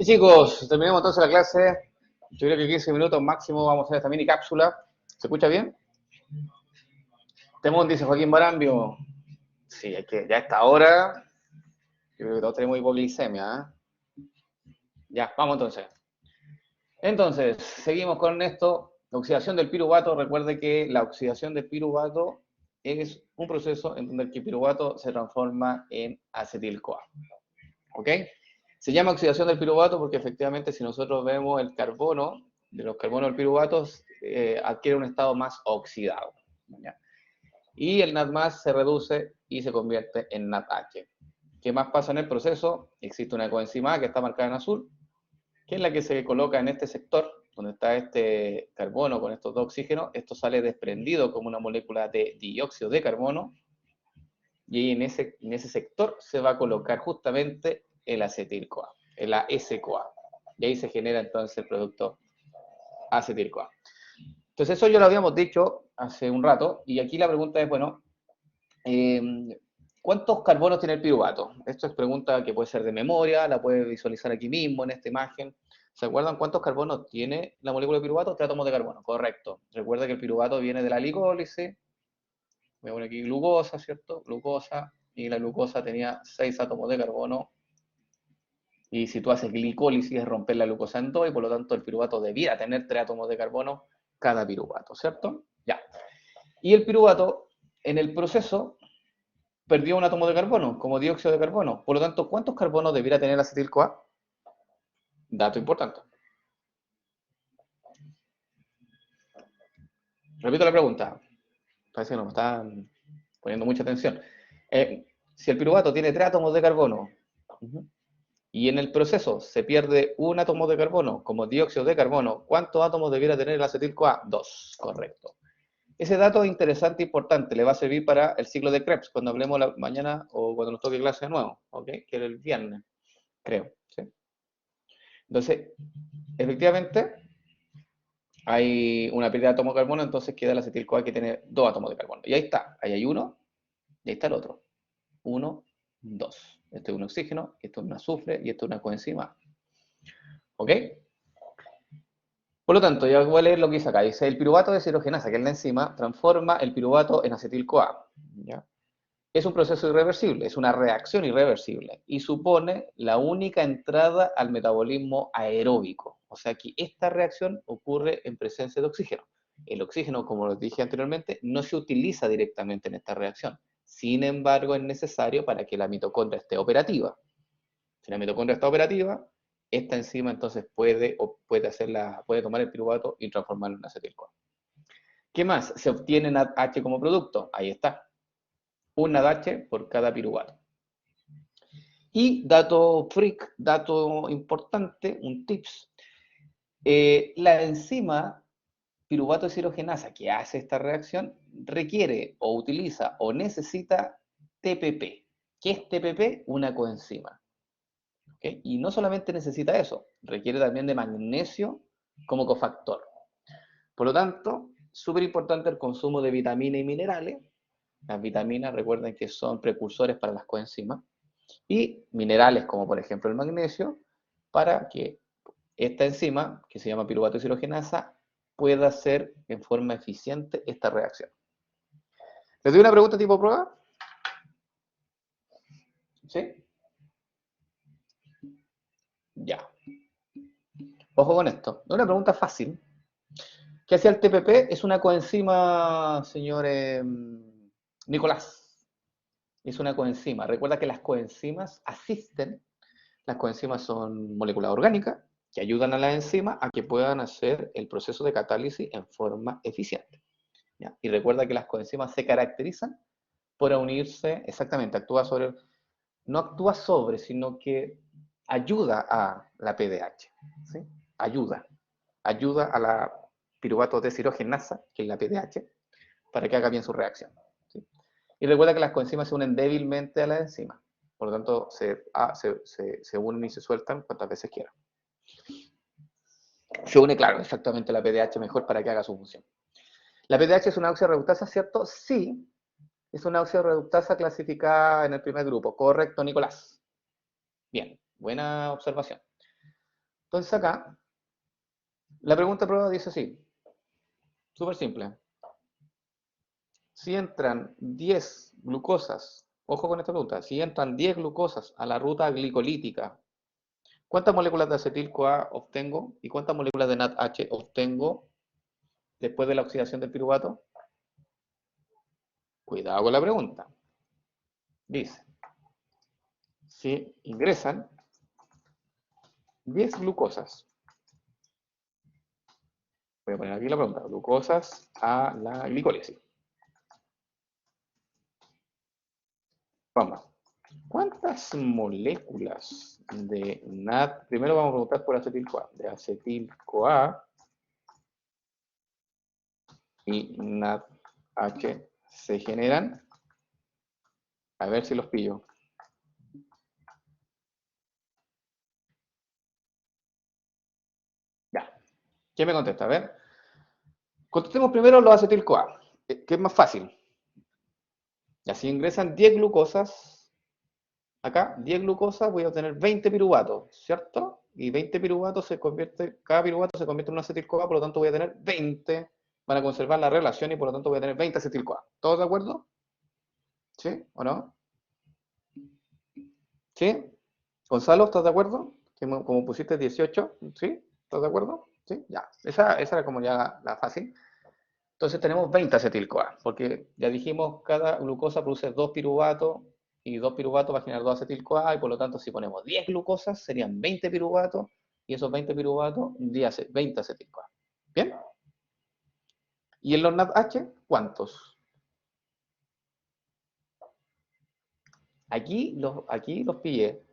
Y chicos, terminamos entonces la clase. Yo creo que 15 minutos máximo vamos a hacer esta mini cápsula. ¿Se escucha bien? Temón, dice Joaquín Barambio. Sí, hay que, ya a esta hora, yo creo que todos tenemos hipoglicemia. Ya, vamos entonces. Entonces, seguimos con esto. Oxidación del piruvato. Recuerde que la oxidación del piruvato es un proceso en donde el piruvato se transforma en acetil-CoA. ¿Ok? Se llama oxidación del piruvato porque efectivamente si nosotros vemos el carbono, de los carbonos del piruvato, adquiere un estado más oxidado. ¿Ya? Y el NAD+ se reduce y se convierte en NADH. ¿Qué más pasa en el proceso? Existe una coenzima A que está marcada en azul, que es la que se coloca en este sector, donde está este carbono con estos dos oxígenos. Esto sale desprendido como una molécula de dióxido de carbono, y en ese sector se va a colocar justamente el acetil-CoA, el AS-CoA. Y ahí se genera entonces el producto acetil-CoA. Entonces eso ya lo habíamos dicho hace un rato, y aquí la pregunta es, bueno, ¿cuántos carbonos tiene el piruvato? Esto es pregunta que puede ser de memoria, la puede visualizar aquí mismo en esta imagen. ¿Se acuerdan cuántos carbonos tiene la molécula de piruvato? 3 átomos de carbono, correcto. Recuerda que el piruvato viene de la glicólisis. Voy a poner aquí glucosa, ¿cierto? Glucosa, y la glucosa tenía 6 átomos de carbono, y si tú haces glicólisis es romper la glucosa en 2, y por lo tanto el piruvato debiera tener 3 átomos de carbono cada piruvato, ¿cierto? Ya. Y el piruvato, en el proceso, perdió un átomo de carbono, como dióxido de carbono. Por lo tanto, ¿cuántos carbonos debiera tener acetil-CoA? Dato importante. Repito la pregunta. Parece que no me están poniendo mucha atención. Si el piruvato tiene 3 átomos de carbono, y en el proceso se pierde un átomo de carbono como dióxido de carbono, ¿cuántos átomos debiera tener el acetil-CoA? 2, correcto. Ese dato es interesante e importante, le va a servir para el ciclo de Krebs, cuando hablemos la mañana o cuando nos toque clase de nuevo, ¿ok? Que era el viernes, creo, ¿sí? Entonces, efectivamente, hay una pérdida de átomos de carbono, entonces queda el acetil-CoA que tiene 2 átomos de carbono. Y ahí está, ahí hay uno, y ahí está el otro. 1, 2. Este es un oxígeno, esto es un azufre, y esto es una coenzima. ¿Ok? Por lo tanto, ya voy a leer lo que dice acá. Dice, el piruvato de deshidrogenasa, que es la enzima, transforma el piruvato en acetil-CoA. ¿Ya? Es un proceso irreversible, es una reacción irreversible, y supone la única entrada al metabolismo aeróbico. O sea que esta reacción ocurre en presencia de oxígeno. El oxígeno, como les dije anteriormente, no se utiliza directamente en esta reacción. Sin embargo, es necesario para que la mitocondria esté operativa. Si la mitocondria está operativa, esta enzima entonces puede tomar el piruvato y transformarlo en acetil-CoA. ¿Qué más? Se obtiene NADH como producto. Ahí está. Un NADH por cada piruvato. Y dato freak, dato importante, un tips. La enzima piruvato deshidrogenasa que hace esta reacción requiere o utiliza o necesita TPP. ¿Qué es TPP? Una coenzima. ¿Okay? Y no solamente necesita eso, requiere también de magnesio como cofactor. Por lo tanto, súper importante el consumo de vitaminas y minerales. Las vitaminas, recuerden que son precursores para las coenzimas, y minerales como por ejemplo el magnesio, para que esta enzima, que se llama piruvato deshidrogenasa, pueda hacer en forma eficiente esta reacción. ¿Les doy una pregunta tipo prueba? ¿Sí? Ya. Ojo con esto. Una pregunta fácil. ¿Qué hacía el TPP? Es una coenzima, señor Nicolás. Es una coenzima. Recuerda que las coenzimas asisten. Las coenzimas son moléculas orgánicas que ayudan a las enzimas a que puedan hacer el proceso de catálisis en forma eficiente. ¿Ya? Y recuerda que las coenzimas se caracterizan por unirse, exactamente, no actúa sobre, sino que ayuda a la PDH. ¿Sí? Ayuda a la piruvato deshidrogenasa, que es la PDH, para que haga bien su reacción. ¿Sí? Y recuerda que las coenzimas se unen débilmente a la enzima. Por lo tanto, se unen y se sueltan cuantas veces quieran. Se une, claro, exactamente la PDH mejor para que haga su función. ¿La PDH es una oxidorreductasa, cierto? Sí, es una oxidorreductasa clasificada en el primer grupo. Correcto, Nicolás. Bien, buena observación. Entonces acá, la pregunta de prueba dice así, súper simple. Si entran 10 glucosas, ojo con esta pregunta, si entran 10 glucosas a la ruta glicolítica, ¿cuántas moléculas de acetil-CoA obtengo? ¿Y cuántas moléculas de NADH obtengo después de la oxidación del piruvato? Cuidado con la pregunta. Dice, si ingresan 10 glucosas, voy a poner aquí la pregunta, glucosas a la glicólisis. Vamos. ¿Cuántas moléculas de NAD? Primero vamos a preguntar por acetil-CoA. De acetil-CoA y NADH se generan. A ver si los pillo. Ya. ¿Quién me contesta? A ver. Contestemos primero los acetil-CoA, que es más fácil. Y así ingresan 10 glucosas. Acá, 10 glucosas, voy a obtener 20 piruvatos, ¿cierto? Y 20 piruvatos cada piruvato se convierte en un acetil-CoA, por lo tanto voy a tener 20. Van a conservar la relación y por lo tanto voy a tener 20 acetil-CoA. ¿Todos de acuerdo? ¿Sí o no? ¿Sí? Gonzalo, ¿estás de acuerdo? Como pusiste 18, ¿sí? ¿Estás de acuerdo? ¿Sí? Ya. Esa era como ya la fácil. Entonces tenemos 20 acetil-CoA, porque ya dijimos, cada glucosa produce 2 piruvatos, y 2 piruvatos va a generar 2 acetil-CoA, y por lo tanto si ponemos 10 glucosas serían 20 piruvatos, y esos 20 piruvatos, 20 acetil-CoA. ¿Bien? ¿Y en los NADH, cuántos? Aquí los pillé.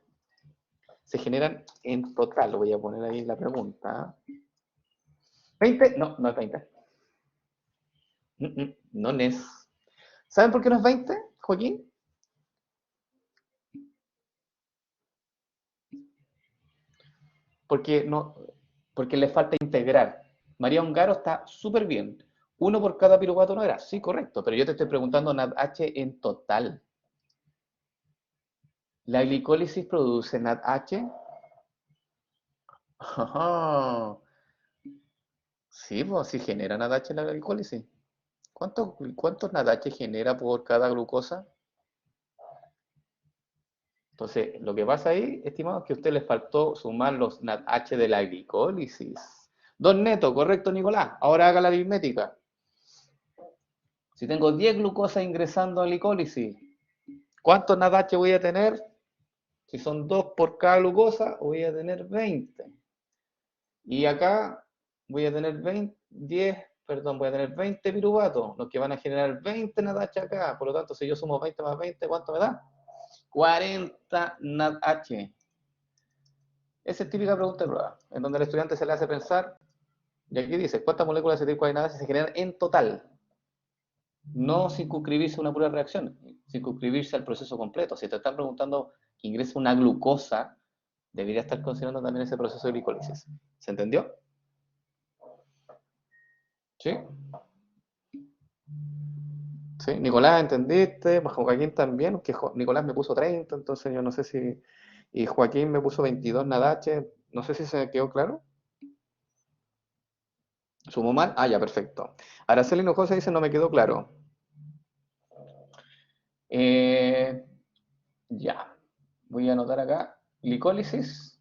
Se generan en total, lo voy a poner ahí en la pregunta. ¿20? No, no es 20. No es. ¿Saben por qué no es 20, Joaquín? Porque, no, porque le falta integrar. María Ongaro está súper bien. Uno por cada piruvato no era. Sí, correcto. Pero yo te estoy preguntando NADH en total. ¿La glicólisis produce NADH? Ajá. Sí, pues sí genera NADH la glicólisis. ¿Cuántos NADH genera por cada glucosa? Entonces, lo que pasa ahí, estimado, es que a usted le faltó sumar los NADH de la glicólisis. Don Neto, correcto, Nicolás. Ahora haga la aritmética. Si tengo 10 glucosas ingresando a glicólisis, ¿cuántos NADH voy a tener? Si son 2 por cada glucosa, voy a tener 20. Y acá voy a tener 20 piruvatos, los que van a generar 20 NADH acá. Por lo tanto, si yo sumo 20 más 20, ¿cuánto me da? 40 NADH. Esa es típica pregunta de prueba, en donde al estudiante se le hace pensar, y aquí dice, ¿cuántas moléculas de acetilcoainasa se generan en total? No circunscribirse a una pura reacción, circunscribirse al proceso completo. Si te están preguntando que ingrese una glucosa, debería estar considerando también ese proceso de glicólisis. ¿Se entendió? ¿Sí? ¿Sí? Nicolás, ¿entendiste? Pues Joaquín también, que Nicolás me puso 30, entonces yo no sé si... Y Joaquín me puso 22 nadache, no sé si se quedó claro. ¿Sumo mal? Ah, ya, perfecto. Araceli Hinojosa dice, no me quedó claro. Eh, ya, voy a anotar acá. Glicólisis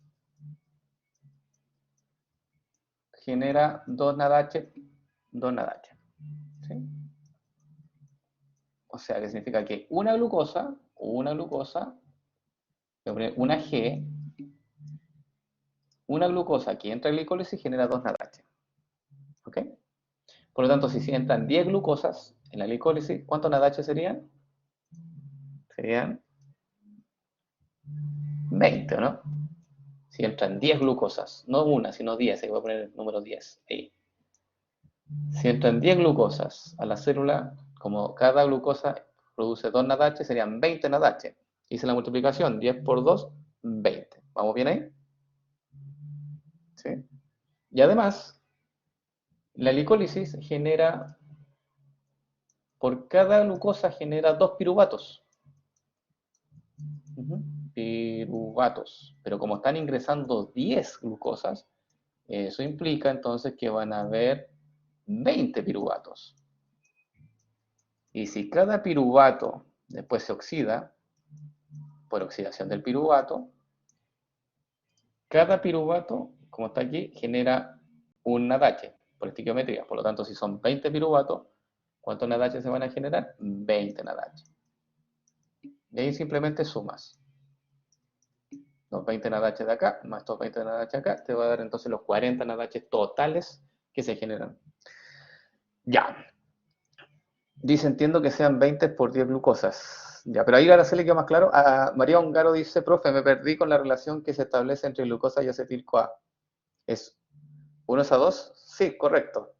genera 2 nadache, 2 nadache. ¿Sí? O sea, que significa que una glucosa, una G, una glucosa que entra en glicólisis genera 2 nadache. ¿Ok? Por lo tanto, si entran 10 glucosas en la glicólisis, ¿cuántos nadache serían? Serían 20, ¿no? Si entran 10 glucosas, no una, sino 10, ahí voy a poner el número 10. Ahí. Si entran 10 glucosas a la célula, como cada glucosa produce 2 NADH, serían 20 NADH. Hice la multiplicación, 10 por 2, 20. ¿Vamos bien ahí? ¿Sí? Y además, la glicólisis genera, por cada glucosa genera 2 piruvatos. Piruvatos. Pero como están ingresando 10 glucosas, Eso implica entonces que van a haber 20 piruvatos. Y si cada piruvato después se oxida, por oxidación del piruvato, cada piruvato, como está aquí, genera un nadache por estequiometría. Por lo tanto, si son 20 piruvatos, ¿cuántos nadaches se van a generar? 20 nadaches. Y ahí simplemente sumas. Los 20 nadaches de acá, más estos 20 nadaches acá, te va a dar entonces los 40 nadaches totales que se generan. Ya. Dice, entiendo que sean 20 por 10 glucosas. Ya, pero ahí ahora se le quedó más claro. A María Ongaro dice, profe, me perdí con la relación que se establece entre glucosa y acetil-CoA. ¿Es 1:2? Sí, correcto.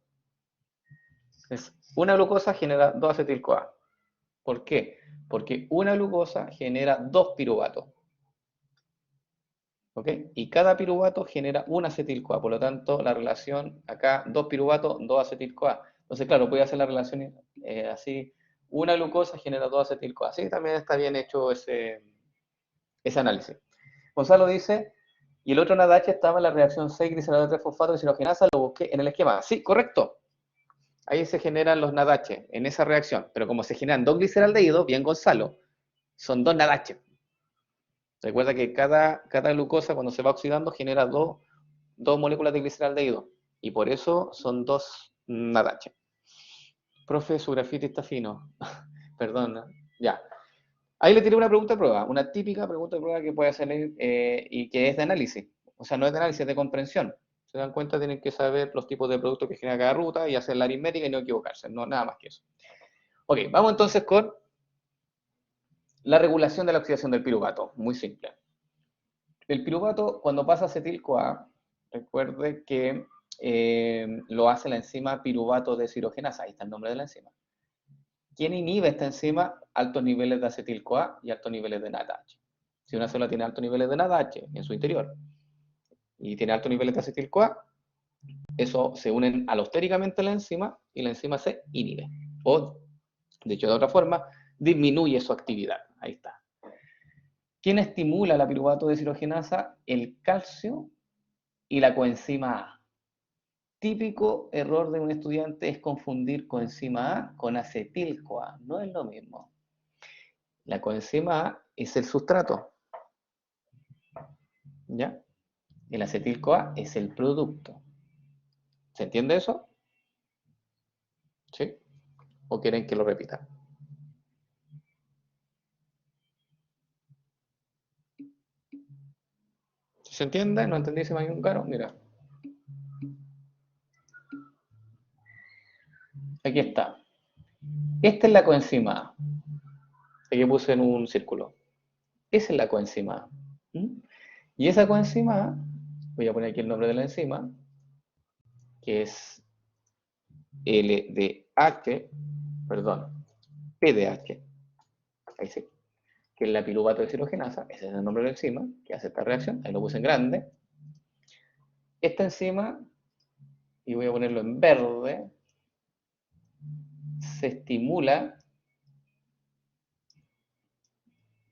Es una glucosa genera 2 acetil-CoA. ¿Por qué? Porque una glucosa genera 2 piruvatos. ¿Ok? Y cada piruvato genera un acetil-CoA. Por lo tanto, la relación acá, 2 piruvatos, 2 acetil-CoA. Entonces, claro, voy a hacer la relación así. Una glucosa genera 2 acetil-CoA. Sí, también está bien hecho ese análisis. Gonzalo dice, y el otro NADH estaba en la reacción 6-glicerato-3-fosfato deshidrogenasa, lo busqué en el esquema. Sí, correcto. Ahí se generan los NADH en esa reacción. Pero como se generan 2 gliceraldehídos, bien Gonzalo, son 2 NADH. Recuerda que cada glucosa cuando se va oxidando genera dos moléculas de gliceraldehído. Y por eso son 2 NADH. Profe, su grafiti está fino. Perdón, ya. Ahí le tiré una pregunta de prueba, una típica pregunta de prueba que puede salir y que es de análisis. O sea, no es de análisis, es de comprensión. Se dan cuenta, tienen que saber los tipos de productos que genera cada ruta y hacer la aritmética y no equivocarse. No, nada más que eso. Ok, vamos entonces con la regulación de la oxidación del piruvato. Muy simple. El piruvato, cuando pasa a acetil-CoA, recuerde que lo hace la enzima piruvato deshidrogenasa. Ahí está el nombre de la enzima. ¿Quién inhibe esta enzima? Altos niveles de acetil-CoA y altos niveles de NADH. Si una célula tiene altos niveles de NADH en su interior y tiene altos niveles de acetil-CoA, eso se unen alostéricamente a la enzima y la enzima se inhibe. O, dicho de otra forma, disminuye su actividad. Ahí está. ¿Quién estimula la piruvato deshidrogenasa? El calcio y la coenzima A. Típico error de un estudiante es confundir coenzima A con acetil-CoA. No es lo mismo. La coenzima A es el sustrato, ¿ya? El acetil-CoA es el producto. ¿Se entiende eso? ¿Sí? ¿O quieren que lo repita? ¿Se entiende? ¿No entendí si me hay un caro? Mira. Aquí está. Esta es la coenzima A. Aquí puse en un círculo. Esa es la coenzima A. Y esa coenzima A, voy a poner aquí el nombre de la enzima, que es LDH, perdón, PDH, ahí sí, que es la piruvato deshidrogenasa, ese es el nombre de la enzima, que hace esta reacción, ahí lo puse en grande. Esta enzima, y voy a ponerlo en verde, se estimula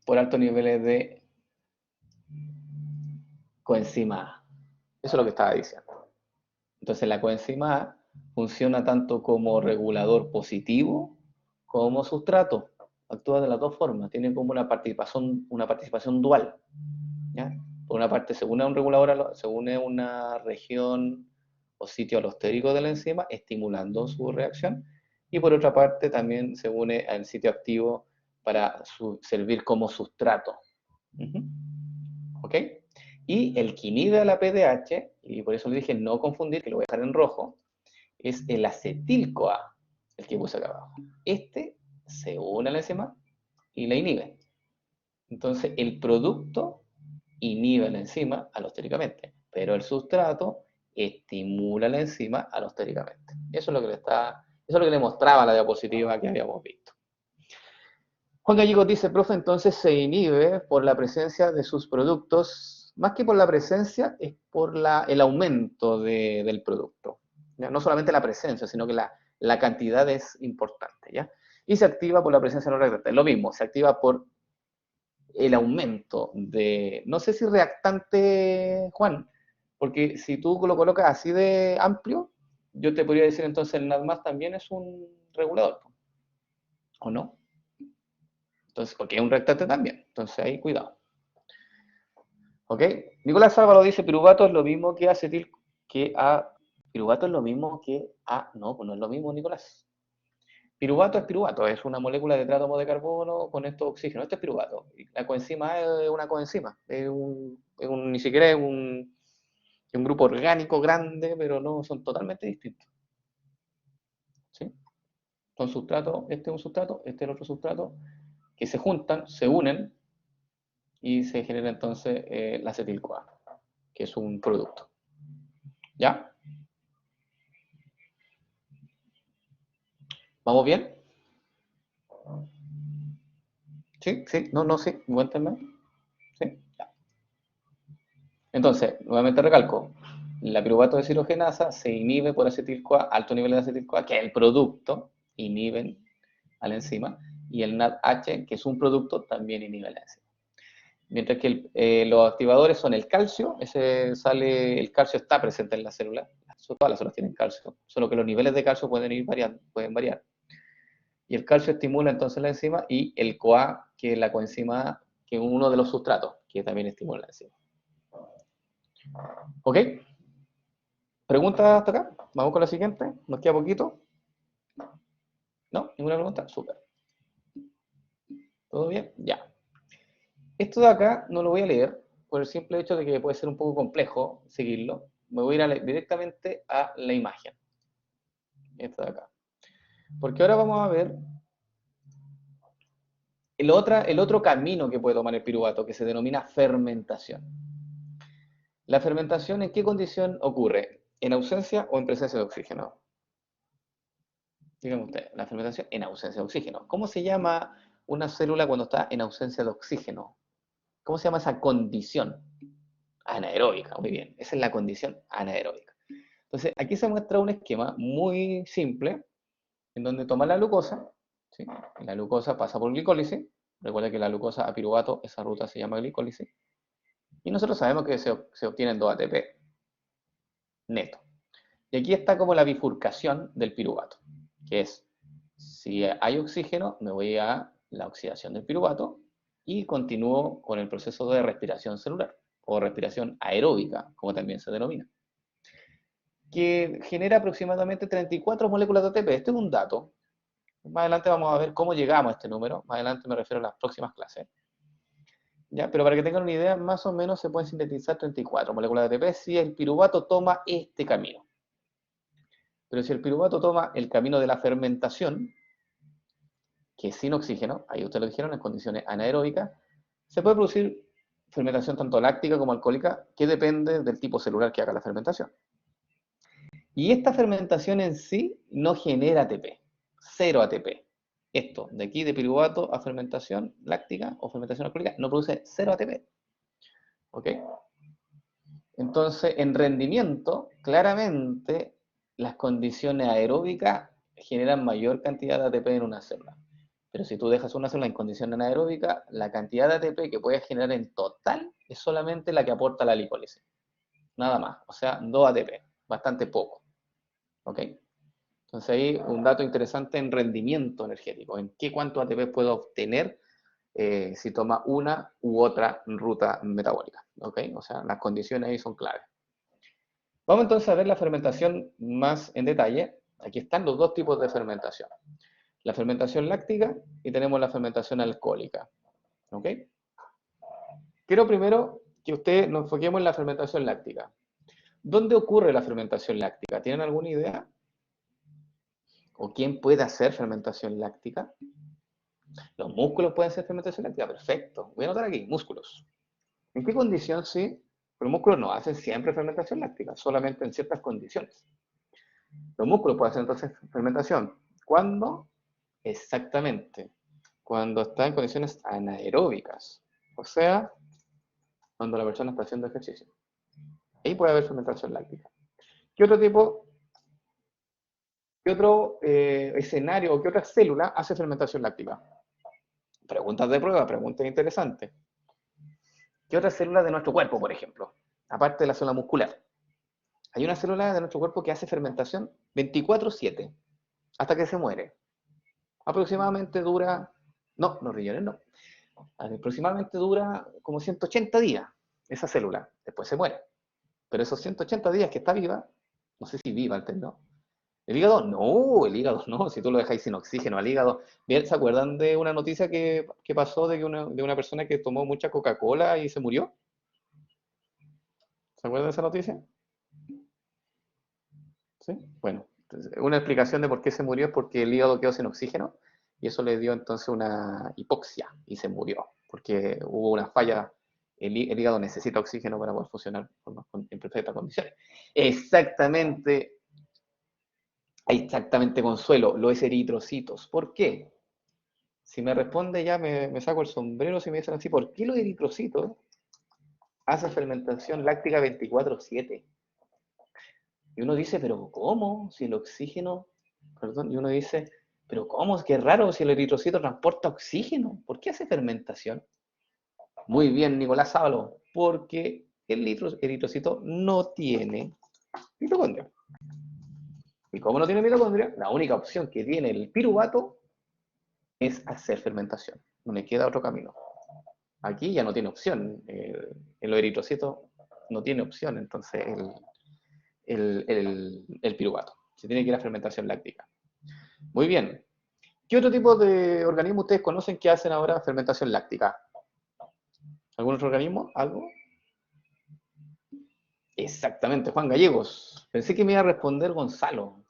por altos niveles de coenzima A. Eso es lo que estaba diciendo. Entonces la coenzima A funciona tanto como regulador positivo como sustrato. Actúa de las dos formas, tiene como una participación dual. ¿Ya? Por una parte se une a un regulador, se une a una región o sitio alostérico de la enzima, estimulando su reacción, y por otra parte también se une al sitio activo para servir como sustrato. ¿Ok? Y el que inhibe a la PDH, y por eso le dije no confundir, que lo voy a dejar en rojo, es el acetil-CoA, el que puse acá abajo. Este se une a la enzima y la inhibe. Entonces, el producto inhibe la enzima alostéricamente, pero el sustrato estimula la enzima alostéricamente. Eso es lo que le mostraba la diapositiva que habíamos visto. Juan Gallegos dice, profe, entonces se inhibe por la presencia de sus productos, más que por la presencia, es por el aumento del producto. ¿Ya? No solamente la presencia, sino que la cantidad es importante. ¿Ya? Y se activa por la presencia de los reactantes. Lo mismo, se activa por el aumento de, no sé si reactante, Juan, Porque si tú lo colocas así de amplio, yo te podría decir entonces el NADMAS también es un regulador, ¿o no? Entonces, porque es un reactante también. Entonces ahí cuidado. ¿Ok? Nicolás Álvaro dice, piruvato es lo mismo que acetil que a... Piruvato es lo mismo que a... No, pues no es lo mismo, Nicolás. Piruvato es una molécula de tetraátomo de carbono con estos oxígenos. Esto es piruvato. La coenzima es una coenzima. Ni siquiera es un grupo orgánico grande, pero no son totalmente distintos. ¿Sí? Son sustratos, este es un sustrato, este es el otro sustrato, que se juntan, se unen y se genera entonces la acetil-CoA, que es un producto. ¿Ya? ¿Vamos bien? ¿Sí? ¿Sí? ¿No? ¿No? ¿Sí? Cuéntenme. ¿Sí? Ya. Entonces, nuevamente recalco, la piruvato deshidrogenasa se inhibe por acetil-CoA, alto nivel de acetil-CoA, que es el producto, inhiben a la enzima, y el NADH, que es un producto, también inhibe a la enzima. Mientras que los activadores son el calcio, el calcio está presente en la célula, todas las células tienen calcio, solo que los niveles de calcio pueden variar. Y el calcio estimula entonces la enzima, y el CoA, que es la coenzima, que es uno de los sustratos, que también estimula la enzima. ¿Ok? ¿Preguntas hasta acá? Vamos con la siguiente, nos queda poquito. ¿No? ¿Ninguna pregunta? Súper. ¿Todo bien? Ya. Esto de acá no lo voy a leer por el simple hecho de que puede ser un poco complejo seguirlo. Me voy a ir directamente a la imagen. Esto de acá. Porque ahora vamos a ver el otro camino que puede tomar el piruvato, que se denomina fermentación. ¿La fermentación en qué condición ocurre? ¿En ausencia o en presencia de oxígeno? Díganme usted, la fermentación en ausencia de oxígeno. ¿Cómo se llama una célula cuando está en ausencia de oxígeno? ¿Cómo se llama esa condición? Anaeróbica, muy bien. Esa es la condición anaeróbica. Entonces, aquí se muestra un esquema muy simple, en donde toma la glucosa, ¿sí? La glucosa pasa por glicólisis. Recuerda que la glucosa a piruvato, esa ruta se llama glicólisis. Y nosotros sabemos que se obtienen 2 ATP neto. Y aquí está como la bifurcación del piruvato, que es, si hay oxígeno, me voy a la oxidación del piruvato y continúo con el proceso de respiración celular, o respiración aeróbica, como también se denomina, que genera aproximadamente 34 moléculas de ATP. Este es un dato. Más adelante vamos a ver cómo llegamos a este número. Más adelante me refiero a las próximas clases. ¿Ya? Pero para que tengan una idea, más o menos se pueden sintetizar 34 moléculas de ATP si el piruvato toma este camino. Pero si el piruvato toma el camino de la fermentación, que es sin oxígeno, ahí ustedes lo dijeron, en condiciones anaeróbicas, se puede producir fermentación tanto láctica como alcohólica, que depende del tipo celular que haga la fermentación. Y esta fermentación en sí no genera ATP, cero ATP. Esto, de aquí de piruvato a fermentación láctica o fermentación alcohólica, no produce cero ATP. ¿Ok? Entonces, en rendimiento, claramente, las condiciones aeróbicas generan mayor cantidad de ATP en una célula. Pero si tú dejas una célula en condiciones anaeróbicas, la cantidad de ATP que puedes generar en total es solamente la que aporta la glicólisis. Nada más. O sea, 2 ATP. Bastante poco. ¿Ok? Entonces ahí un dato interesante en rendimiento energético, en cuánto ATP puedo obtener si toma una u otra ruta metabólica. ¿Ok? O sea, las condiciones ahí son claves. Vamos entonces a ver la fermentación más en detalle. Aquí están los dos tipos de fermentación. La fermentación láctica y tenemos la fermentación alcohólica. ¿Ok? Quiero primero que ustedes nos enfoquemos en la fermentación láctica. ¿Dónde ocurre la fermentación láctica? ¿Tienen alguna idea? ¿O quién puede hacer fermentación láctica? Los músculos pueden hacer fermentación láctica. Perfecto. Voy a anotar aquí, músculos. ¿En qué condición sí? Los músculos no hacen siempre fermentación láctica, solamente en ciertas condiciones. Los músculos pueden hacer entonces fermentación. ¿Cuándo? Exactamente. Cuando está en condiciones anaeróbicas. O sea, cuando la persona está haciendo ejercicio. Ahí puede haber fermentación láctica. ¿Qué otro tipo, qué otro escenario o qué otra célula hace fermentación láctica? Preguntas de prueba, preguntas interesantes. ¿Qué otra célula de nuestro cuerpo, por ejemplo? Aparte de la célula muscular. Hay una célula de nuestro cuerpo que hace fermentación 24/7, hasta que se muere. Aproximadamente dura, no, los riñones no, aproximadamente dura como 180 días esa célula, después se muere. Pero esos 180 días que está viva, no sé si viva el término, el hígado no, si tú lo dejáis sin oxígeno al hígado. Bien, ¿se acuerdan de una noticia que pasó de una persona que tomó mucha Coca-Cola y se murió? ¿Se acuerdan de esa noticia? ¿Sí? Bueno, entonces, una explicación de por qué se murió es porque el hígado quedó sin oxígeno y eso le dio entonces una hipoxia y se murió, porque hubo una falla. El hígado necesita oxígeno para poder funcionar en perfectas condiciones. Exactamente, exactamente, Consuelo, los eritrocitos. ¿Por qué? Si me responde ya me saco el sombrero si me dicen así, ¿por qué los eritrocitos hacen fermentación láctica 24/7? Y uno dice, pero ¿cómo? Si el oxígeno, perdón, y uno dice, pero ¿cómo? Es que es raro si el eritrocito transporta oxígeno. ¿Por qué hace fermentación? Muy bien, Nicolás Sábalo, porque el eritrocito no tiene mitocondria. ¿Y cómo no tiene mitocondria? La única opción que tiene el piruvato es hacer fermentación. No le queda otro camino. Aquí ya no tiene opción. El eritrocito no tiene opción, entonces el piruvato. Se tiene que ir a fermentación láctica. Muy bien. ¿Qué otro tipo de organismo ustedes conocen que hacen ahora fermentación láctica? ¿Algún otro organismo? ¿Algo? Exactamente, Juan Gallegos. Pensé que me iba a responder Gonzalo.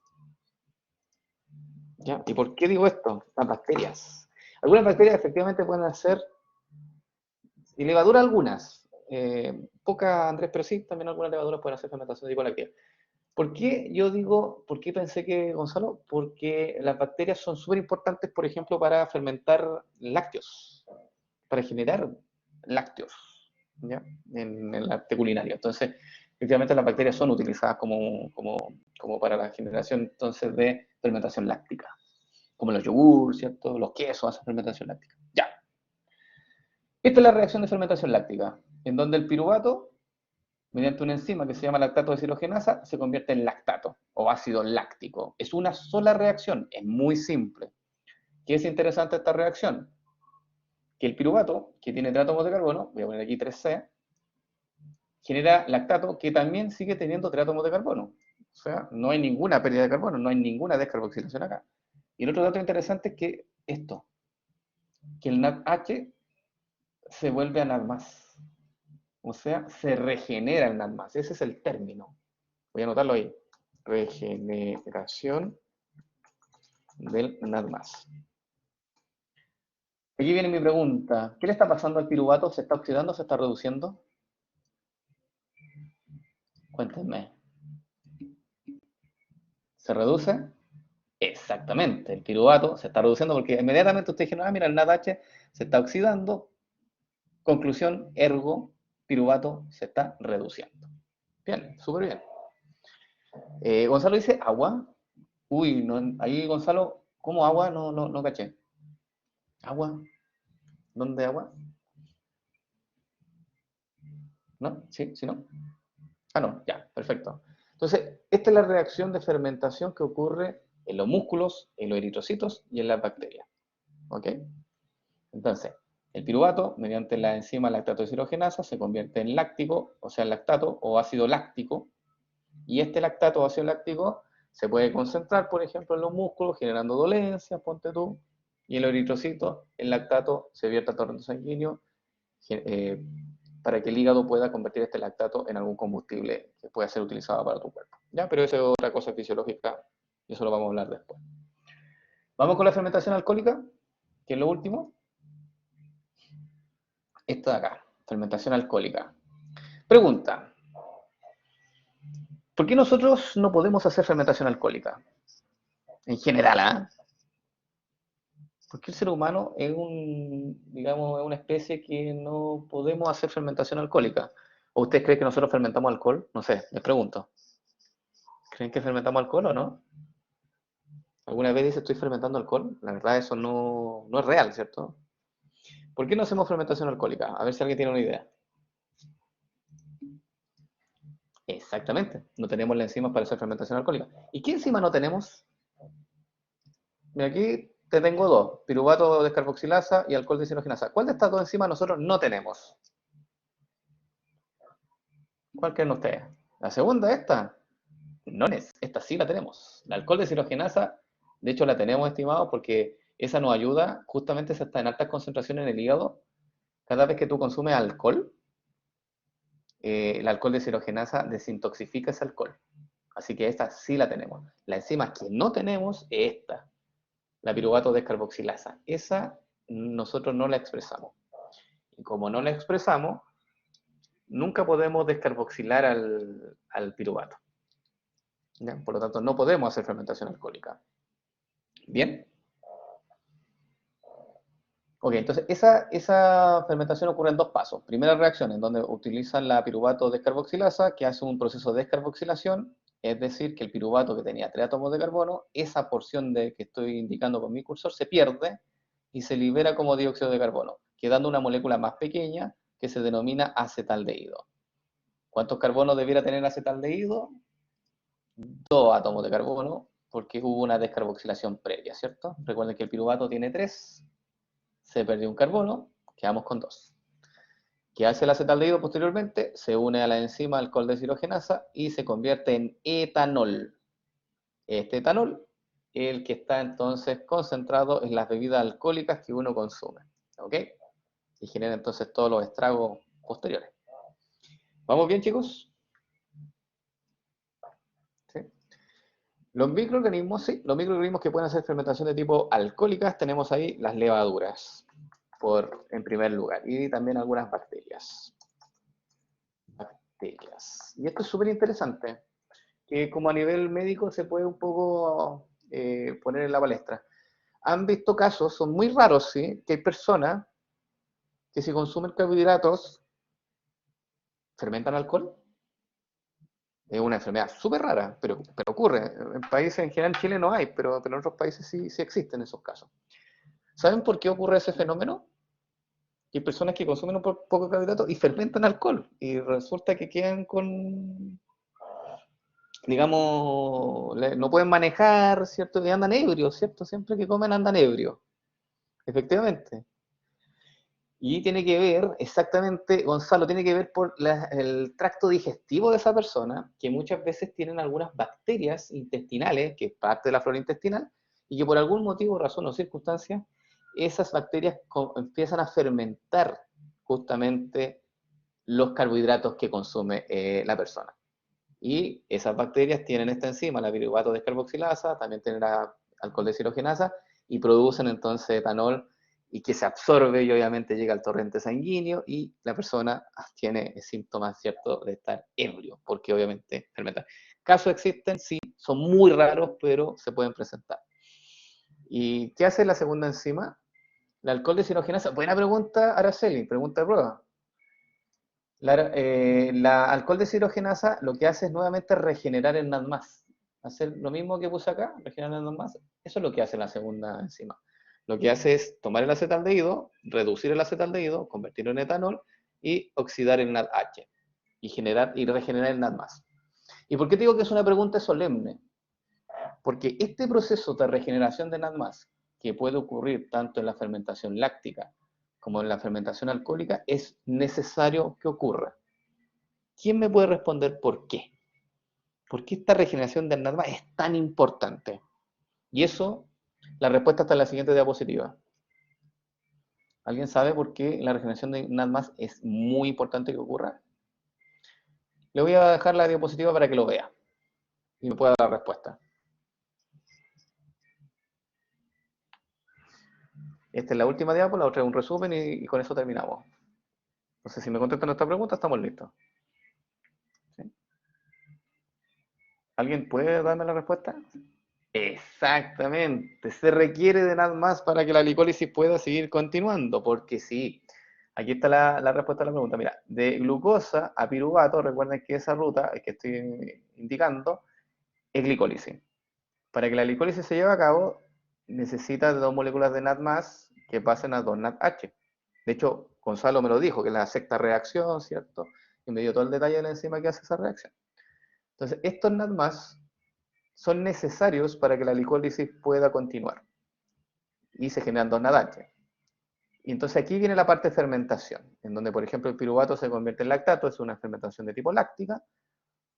¿Ya? ¿Y por qué digo esto? Las bacterias. Algunas bacterias efectivamente pueden hacer, y levaduras algunas, pocas, Andrés, pero sí, también algunas levaduras pueden hacer fermentación de tipo láctea. ¿Por qué yo digo, por qué pensé que Gonzalo? Porque las bacterias son súper importantes, por ejemplo, para fermentar lácteos, para generar lácteos, ¿ya? En el arte culinario. Entonces, efectivamente las bacterias son utilizadas como para la generación entonces de fermentación láctica, como los yogur, ¿cierto? Los quesos hacen fermentación láctica. Ya. Esta es la reacción de fermentación láctica, en donde el piruvato, mediante una enzima que se llama lactato deshidrogenasa, se convierte en lactato o ácido láctico. Es una sola reacción, es muy simple. ¿Qué es interesante esta reacción? Que el piruvato, que tiene 3 átomos de carbono, voy a poner aquí 3C, genera lactato que también sigue teniendo 3 átomos de carbono. O sea, no hay ninguna pérdida de carbono, no hay ninguna descarboxilación acá. Y el otro dato interesante es que esto, que el NADH se vuelve a NAD+. O sea, se regenera el NAD+. Ese es el término. Voy a anotarlo ahí. Regeneración del NAD+. Aquí viene mi pregunta. ¿Qué le está pasando al piruvato? ¿Se está oxidando o se está reduciendo? Cuéntenme. ¿Se reduce? Exactamente. El piruvato se está reduciendo porque inmediatamente usted dice, mira, el NADH se está oxidando. Conclusión, ergo, piruvato se está reduciendo. Bien, súper bien. Gonzalo dice, agua. Uy, no, ahí Gonzalo, ¿cómo agua? No caché. ¿Agua? ¿Dónde agua? ¿No? ¿Sí? ¿Sí no? Ah, no, ya, perfecto. Entonces, esta es la reacción de fermentación que ocurre en los músculos, en los eritrocitos y en las bacterias. ¿Ok? Entonces, el piruvato, mediante la enzima lactato deshidrogenasa, se convierte en láctico, o sea, en lactato o ácido láctico, y este lactato o ácido láctico se puede concentrar, por ejemplo, en los músculos, generando dolencias, ponte tú, y en los eritrocitos, el lactato se vierte al torrente sanguíneo, eh, para que el hígado pueda convertir este lactato en algún combustible que pueda ser utilizado para tu cuerpo. ¿Ya? Pero eso es otra cosa fisiológica y eso lo vamos a hablar después. Vamos con la fermentación alcohólica, que es lo último. Esto de acá, fermentación alcohólica. Pregunta, ¿por qué nosotros no podemos hacer fermentación alcohólica? En general, ¿ah? Porque el ser humano es digamos, es una especie que no podemos hacer fermentación alcohólica. ¿O usted cree que nosotros fermentamos alcohol? No sé, les pregunto. ¿Creen que fermentamos alcohol o no? ¿Alguna vez dice estoy fermentando alcohol? La verdad eso no es real, ¿cierto? ¿Por qué no hacemos fermentación alcohólica? A ver si alguien tiene una idea. Exactamente, no tenemos las enzimas para hacer fermentación alcohólica. ¿Y qué enzima no tenemos? Mira, aquí te tengo dos, piruvato descarboxilasa y alcohol deshidrogenasa. ¿Cuál de estas dos enzimas nosotros no tenemos? ¿Cuál creen ustedes? La segunda, esta. No es, esta sí la tenemos. La alcohol deshidrogenasa, de hecho la tenemos, estimado, porque esa nos ayuda, justamente esa está en altas concentraciones en el hígado. Cada vez que tú consumes alcohol, el alcohol deshidrogenasa desintoxifica ese alcohol. Así que esta sí la tenemos. La enzima que no tenemos es esta, la piruvato descarboxilasa. Esa nosotros no la expresamos. Y como no la expresamos, nunca podemos descarboxilar al piruvato. ¿Ya? Por lo tanto, no podemos hacer fermentación alcohólica. ¿Bien? Ok, entonces esa fermentación ocurre en dos pasos. Primera reacción, en donde utilizan la piruvato descarboxilasa, que hace un proceso de descarboxilación, es decir, que el piruvato que tenía 3 átomos de carbono, esa porción que estoy indicando con mi cursor se pierde y se libera como dióxido de carbono, quedando una molécula más pequeña que se denomina acetaldehído. ¿Cuántos carbonos debiera tener acetaldehído? 2 átomos de carbono, porque hubo una descarboxilación previa, ¿cierto? Recuerden que el piruvato tiene 3, se perdió un carbono, quedamos con 2. ¿Qué hace el acetaldehído posteriormente? Se une a la enzima alcohol deshidrogenasa y se convierte en etanol. Este etanol es el que está entonces concentrado en las bebidas alcohólicas que uno consume. ¿Ok? Y genera entonces todos los estragos posteriores. ¿Vamos bien, chicos? ¿Sí? Los microorganismos, sí, los microorganismos que pueden hacer fermentación de tipo alcohólicas, tenemos ahí las levaduras, en primer lugar, y también algunas bacterias. Y esto es súper interesante, que como a nivel médico se puede un poco poner en la palestra. Han visto casos, son muy raros, ¿sí? Que hay personas que si consumen carbohidratos fermentan alcohol. Es una enfermedad súper rara, pero ocurre. En países, en general en Chile no hay, pero en otros países sí existen esos casos. ¿Saben por qué ocurre ese fenómeno? Que hay personas que consumen un poco de carbohidratos y fermentan alcohol. Y resulta que quedan con, digamos, no pueden manejar, ¿cierto? Y andan ebrios, ¿cierto? Siempre que comen andan ebrios. Efectivamente. Y tiene que ver, exactamente, Gonzalo, tiene que ver por el tracto digestivo de esa persona, que muchas veces tienen algunas bacterias intestinales, que es parte de la flora intestinal, y que por algún motivo, razón o circunstancia, esas bacterias empiezan a fermentar justamente los carbohidratos que consume la persona. Y esas bacterias tienen esta enzima, la piruvato descarboxilasa, también tienen la alcohol deshidrogenasa, y producen entonces etanol y que se absorbe y obviamente llega al torrente sanguíneo y la persona tiene síntomas, ¿cierto?, de estar ebrio, porque obviamente fermentar. Casos existen, sí, son muy raros, pero se pueden presentar. ¿Y qué hace la segunda enzima? La alcohol deshidrogenasa. Buena pregunta, Araceli, pregunta de prueba. La alcohol deshidrogenasa lo que hace es nuevamente regenerar el NAD+. Hacer lo mismo que puse acá, regenerar el NAD+. Eso es lo que hace la segunda enzima. Lo que hace es tomar el acetaldehído, reducir el acetaldehído, convertirlo en etanol y oxidar el NADH y regenerar el NAD+. ¿Y por qué te digo que es una pregunta solemne? Porque este proceso de regeneración de NAD+, que puede ocurrir tanto en la fermentación láctica como en la fermentación alcohólica, es necesario que ocurra. ¿Quién me puede responder por qué? ¿Por qué esta regeneración del NAD+ es tan importante? Y eso, la respuesta está en la siguiente diapositiva. ¿Alguien sabe por qué la regeneración de NAD+ es muy importante que ocurra? Le voy a dejar la diapositiva para que lo vea y me pueda dar la respuesta. Esta es la última diapo, la otra es un resumen y con eso terminamos. Entonces, si me contestan esta pregunta, estamos listos. ¿Sí? ¿Alguien puede darme la respuesta? Exactamente, se requiere de nada más para que la glicólisis pueda seguir continuando, porque sí, aquí está la respuesta a la pregunta. Mira, de glucosa a piruvato, recuerden que esa ruta que estoy indicando es glicólisis. Para que la glicólisis se lleve a cabo, necesita de 2 moléculas de NAD+ que pasen a 2 NADH. De hecho, Gonzalo me lo dijo, que es la sexta reacción, ¿cierto? Y me dio todo el detalle de la enzima que hace esa reacción. Entonces, estos NADMAS son necesarios para que la glicólisis pueda continuar. Y se generan 2 NADH. Y entonces aquí viene la parte de fermentación, en donde, por ejemplo, el piruvato se convierte en lactato, es una fermentación de tipo láctica,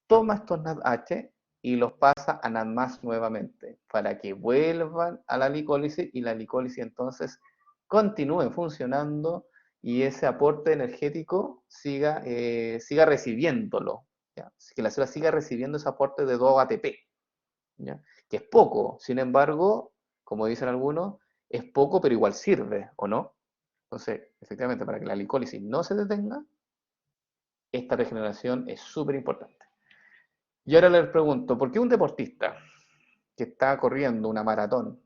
toma estos NADH y los pasa a NADMAS nuevamente, para que vuelvan a la glicólisis y la glicólisis entonces continúe funcionando y ese aporte energético siga recibiéndolo, ¿ya? Que la célula siga recibiendo ese aporte de 2 ATP, ¿ya? Que es poco, sin embargo, como dicen algunos, es poco pero igual sirve, ¿o no? Entonces, efectivamente, para que la glicólisis no se detenga, esta regeneración es súper importante. Y ahora les pregunto, ¿por qué un deportista que está corriendo una maratón,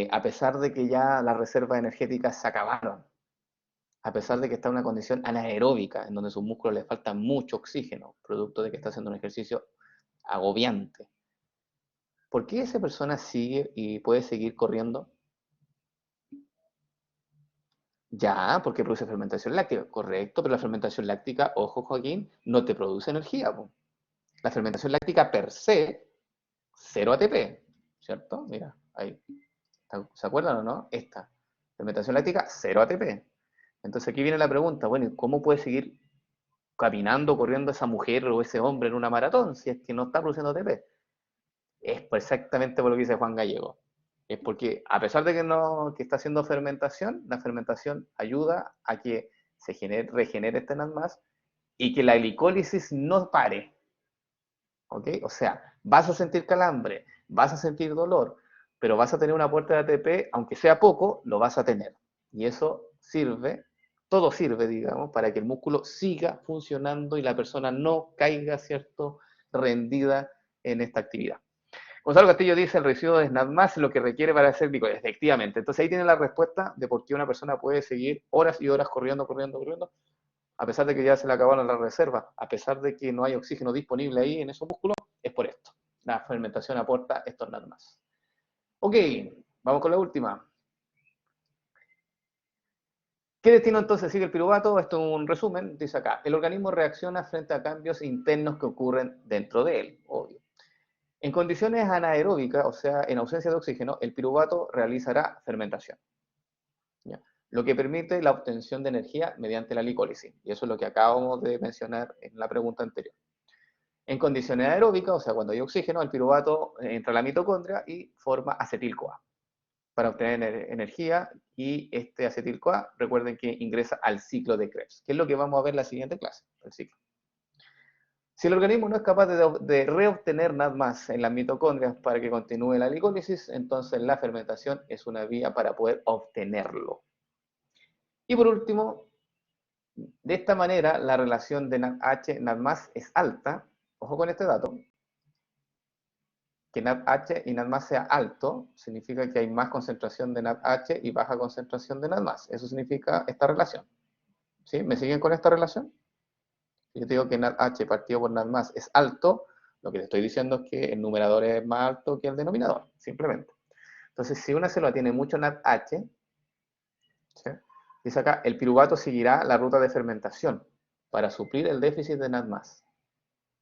a pesar de que ya las reservas energéticas se acabaron, a pesar de que está en una condición anaeróbica, en donde sus músculos le falta mucho oxígeno, producto de que está haciendo un ejercicio agobiante, ¿por qué esa persona sigue y puede seguir corriendo? Ya, porque produce fermentación láctica, correcto, pero la fermentación láctica, ojo Joaquín, no te produce energía. Po. La fermentación láctica per se, 0 ATP, ¿cierto? Mira, ahí. ¿Se acuerdan o no? Esta. Fermentación láctica, 0 ATP. Entonces aquí viene la pregunta, bueno, ¿cómo puede seguir caminando, corriendo esa mujer o ese hombre en una maratón si es que no está produciendo ATP? Es exactamente por lo que dice Juan Gallego. Es porque a pesar de que no que está haciendo fermentación, la fermentación ayuda a que se regenere este NADMAS y que la glicólisis no pare. ¿Ok? O sea, vas a sentir calambre, vas a sentir dolor, pero vas a tener un aporte de ATP, aunque sea poco, lo vas a tener. Y eso sirve, todo sirve, digamos, para que el músculo siga funcionando y la persona no caiga, ¿cierto?, rendida en esta actividad. Gonzalo Castillo dice, el residuo de SNADMAS es lo que requiere para hacer glicólisis. Efectivamente. Entonces ahí tiene la respuesta de por qué una persona puede seguir horas y horas corriendo, a pesar de que ya se le acabaron las reservas, a pesar de que no hay oxígeno disponible ahí en esos músculos, es por esto. La fermentación aporta estos NADMAS. Ok, vamos con la última. ¿Qué destino entonces sigue el piruvato? Esto es un resumen, dice acá. El organismo reacciona frente a cambios internos que ocurren dentro de él, obvio. En condiciones anaeróbicas, o sea, en ausencia de oxígeno, el piruvato realizará fermentación, ¿ya? Lo que permite la obtención de energía mediante la glicólisis. Y eso es lo que acabamos de mencionar en la pregunta anterior. En condiciones aeróbicas, o sea, cuando hay oxígeno, el piruvato entra a la mitocondria y forma acetil-CoA para obtener energía. Y este acetil-CoA, recuerden que ingresa al ciclo de Krebs, que es lo que vamos a ver en la siguiente clase, el ciclo. Si el organismo no es capaz de reobtener nada más en las mitocondrias para que continúe la glicólisis, entonces la fermentación es una vía para poder obtenerlo. Y por último, de esta manera, la relación de NADH, NAD+ es alta. Ojo con este dato. Que NADH y NAD+ sea alto, significa que hay más concentración de NADH y baja concentración de NAD+. Eso significa esta relación. ¿Sí? ¿Me siguen con esta relación? Si yo te digo que NADH partido por NAD+ es alto, lo que te estoy diciendo es que el numerador es más alto que el denominador, simplemente. Entonces, si una célula tiene mucho NADH, ¿sí?, dice acá, el piruvato seguirá la ruta de fermentación para suplir el déficit de NAD+.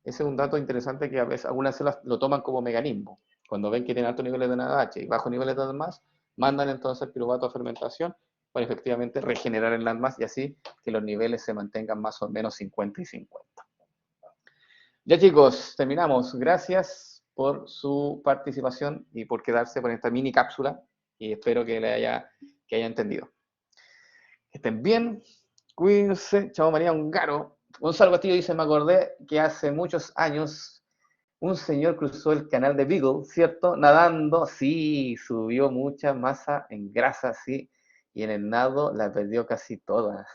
Ese es un dato interesante que a veces algunas células lo toman como mecanismo. Cuando ven que tienen altos niveles de NADH y bajos niveles de NAD+, mandan entonces el piruvato a fermentación para efectivamente regenerar el NAD+ y así que los niveles se mantengan más o menos 50 y 50. Ya chicos, terminamos. Gracias por su participación y por quedarse con esta mini cápsula y espero que haya entendido. Que estén bien, cuídense. Chao María Ungaro. Gonzalo Castillo dice, me acordé que hace muchos años un señor cruzó el canal de Beagle, ¿cierto? Nadando, sí, subió mucha masa en grasa, sí, y en el nado la perdió casi toda.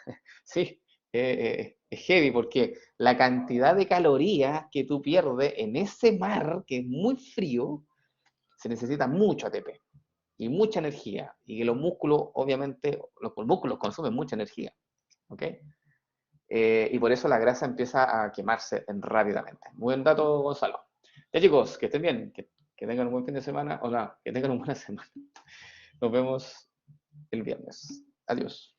Sí, es heavy porque la cantidad de calorías que tú pierdes en ese mar, que es muy frío, se necesita mucho ATP y mucha energía, y que los músculos, obviamente, los músculos consumen mucha energía, ¿ok? Y por eso la grasa empieza a quemarse rápidamente. Muy buen dato, Gonzalo. Ya chicos, que estén bien, que tengan un buen fin de semana, o no, que tengan una buena semana. Nos vemos el viernes. Adiós.